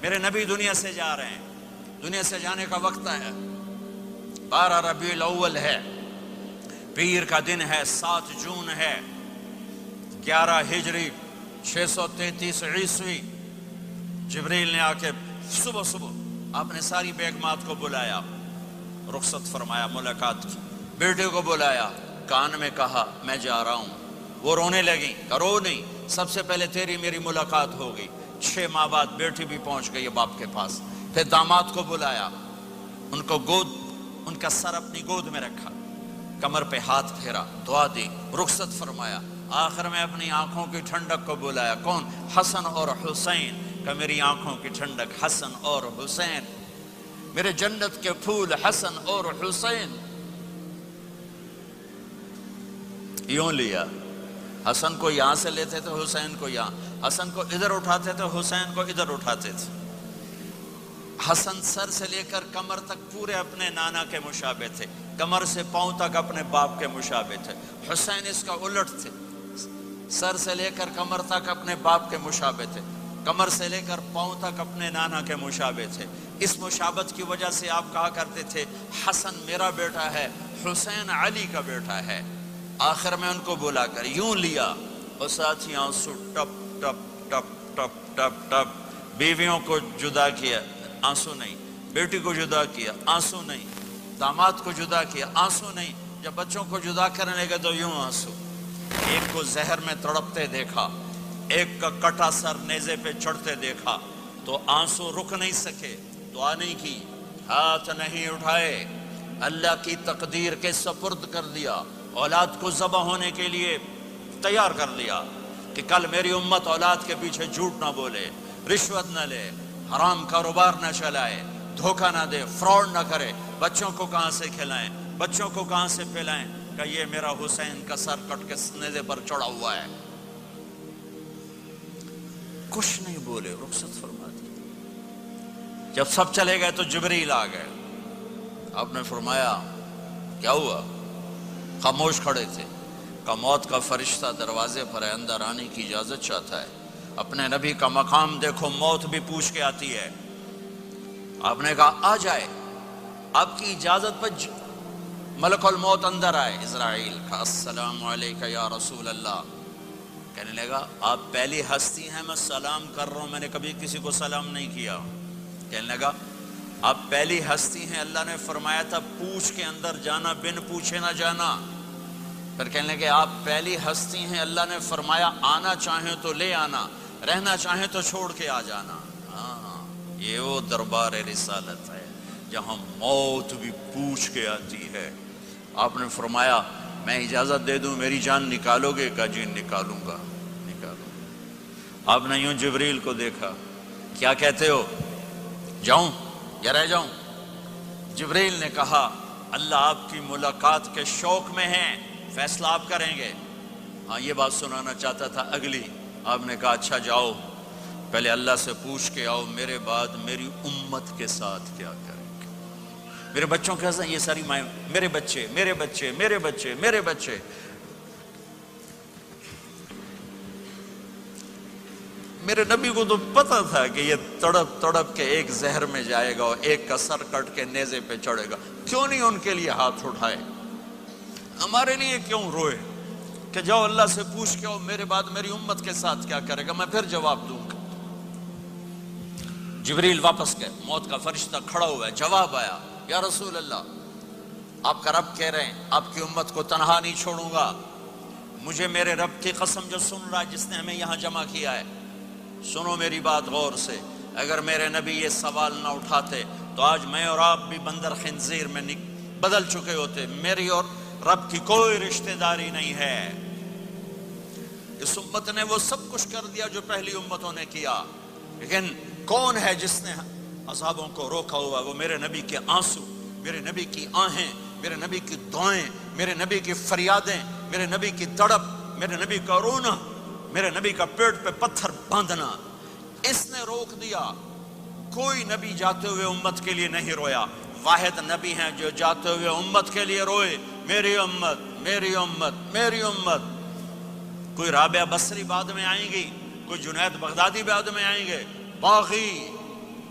میرے نبی دنیا سے جا رہے ہیں، دنیا سے جانے کا وقت ہے، 12 ربیع الاول ہے، پیر کا دن ہے، 7 جون ہے، 11 ہجری 633 عیسوی۔ جبریل نے آ کے صبح صبح آپ نے ساری بیگمات کو بلایا، رخصت فرمایا، ملاقات کی، بیٹے کو بلایا، کان میں کہا میں جا رہا ہوں۔ وہ رونے لگی، رو نہیں، سب سے پہلے تیری میری ملاقات ہو گئی۔ 6 ماہ بعد بیٹی بھی پہنچ گئی باپ کے پاس۔ پھر داماد کو بلایا، ان کو ان کا سر اپنی گود میں رکھا، کمر پہ ہاتھ پھیرا، دعا دی، رخصت فرمایا۔ آخر میں اپنی آنکھوں کی ٹھنڈک کو بلایا، کون؟ حسن اور حسین، کہ میری آنکھوں کی ٹھنڈک حسن اور حسین، میرے جنت کے پھول حسن اور حسین۔ یوں لیا، حسن کو یہاں سے لیتے تھے، حسین کو یہاں، حسن کو ادھر اٹھاتے تھے، حسین کو ادھر اٹھاتے تھے۔ حسن سر سے لے کر کمر تک پورے اپنے نانا کے مشابہ تھے، کمر سے پاؤں تک اپنے باپ کے مشابہ تھے۔ حسین اس کا الٹ تھے، سر سے لے کر کمر تک اپنے باپ کے مشابہ تھے، کمر سے لے کر پاؤں تک اپنے نانا کے مشابہ تھے۔ اس مشابہت کی وجہ سے آپ کہا کرتے تھے حسن میرا بیٹا ہے، حسین علی کا بیٹا ہے۔ آخر میں ان کو بلا کر یوں لیا، اور ساتھ آنسو ٹپ ٹپ ٹپ ٹپ ٹپ ٹپ، بیویوں کو جدا کیا، آنسو نہیں، بیٹی کو جدا کیا، آنسو نہیں، داماد کو جدا کیا، آنسو نہیں، جب بچوں کو جدا کرنے لگے تو یوں آنسو۔ ایک کو زہر میں تڑپتے دیکھا، ایک کا کٹا سر نیزے پہ چڑھتے دیکھا، تو آنسو رک نہیں سکے، دعا نہیں کی، ہاتھ نہیں اٹھائے، اللہ کی تقدیر کے سپرد کر دیا، اولاد کو ذبح ہونے کے لیے تیار کر لیا کہ کل میری امت اولاد کے پیچھے جھوٹ نہ بولے، رشوت نہ لے، حرام کاروبار نہ چلائے، دھوکہ نہ دے، فراڈ نہ کرے، بچوں کو کہاں سے کھلائیں، بچوں کو کہاں سے پلائیں، کہ یہ میرا حسین کا سر کٹ کے نیزے پر چڑھا ہوا ہے۔ کچھ نہیں بولے، رخصت فرما دی۔ جب سب چلے گئے تو جبریل آ گئے، آپ نے فرمایا کیا ہوا؟ خاموش کھڑے تھے، کہ موت کا فرشتہ دروازے پر ہے، اندر آنے کی اجازت چاہتا ہے۔ اپنے نبی کا مقام دیکھو، موت بھی پوچھ کے آتی ہے۔ آپ نے کہا آ جائے، آپ کی اجازت پر ملک الموت اندر آئے۔ اسرائیل کا السلام علیکہ یا رسول اللہ، کہنے لگا آپ پہلی ہستی ہیں، میں سلام کر رہا ہوں، میں نے کبھی کسی کو سلام نہیں کیا۔ کہنے لگا آپ پہلی ہستی ہیں، اللہ نے فرمایا تھا پوچھ کے اندر جانا، بن پوچھے نہ جانا۔ پھر کہنے لگے آپ پہلی ہستی ہیں، اللہ نے فرمایا آنا چاہیں تو لے آنا، رہنا چاہیں تو چھوڑ کے آ جانا۔ ہاں، یہ وہ دربار رسالت ہے جہاں موت بھی پوچھ کے آتی ہے۔ آپ نے فرمایا میں اجازت دے دوں میری جان نکالو گے؟ کہا جی نکالوں گا، نکالوں گا۔ آپ نے یوں جبریل کو دیکھا، کیا کہتے ہو، جاؤں یا رہ جاؤں؟ جبریل نے کہا اللہ آپ کی ملاقات کے شوق میں ہیں، فیصلہ آپ کریں گے۔ ہاں یہ بات سنانا چاہتا تھا اگلی۔ آپ نے کہا اچھا جاؤ، پہلے اللہ سے پوچھ کے آؤ میرے بعد میری امت کے ساتھ کیا کریں گے، میرے بچوں کے ساتھ۔ یہ ساری مائیں، میرے بچے میرے بچے میرے بچے میرے بچے۔ میرے نبی کو تو پتا تھا کہ یہ تڑپ تڑپ کے ایک زہر میں جائے گا اور ایک کا سر کٹ کے نیزے پہ چڑھے گا، کیوں نہیں ان کے لیے ہاتھ اٹھائے؟ ہمارے لیے کیوں روئے کہ جاؤ اللہ سے پوچھ کے آؤ میرے بعد میری امت کے ساتھ کیا کرے گا، میں پھر جواب دوں گا۔ جبریل واپس گئے، موت کا فرشتہ کھڑا ہوا ہے، جواب آیا یا رسول اللہ آپ کا رب کہہ رہے ہیں آپ کی امت کو تنہا نہیں چھوڑوں گا۔ مجھے میرے رب کی قسم جو سن رہا ہے، جس نے ہمیں یہاں جمع کیا ہے، سنو میری بات غور سے، اگر میرے نبی یہ سوال نہ اٹھاتے تو آج میں اور آپ بھی بندر خنزیر میں بدل چکے ہوتے۔ میری اور رب کی کوئی رشتہ داری نہیں ہے۔ اس امت نے وہ سب کچھ کر دیا جو پہلی امتوں نے کیا، لیکن کون ہے جس نے عذابوں کو روکا ہوا؟ وہ میرے نبی کے آنسو، میرے نبی کی آہیں، میرے نبی کی دعائیں، میرے نبی کی فریادیں، میرے نبی کی تڑپ، میرے نبی کا رونا، میرے نبی کا پیٹ پہ پتھر باندھنا، اس نے روک دیا۔ کوئی نبی جاتے ہوئے امت کے لیے نہیں رویا، واحد نبی ہیں جو جاتے ہوئے امت کے لیے روئے، میری امت میری امت میری امت۔ کوئی رابعہ بصری بعد میں آئیں گی، کوئی جنید بغدادی بعد میں آئیں گے، باغی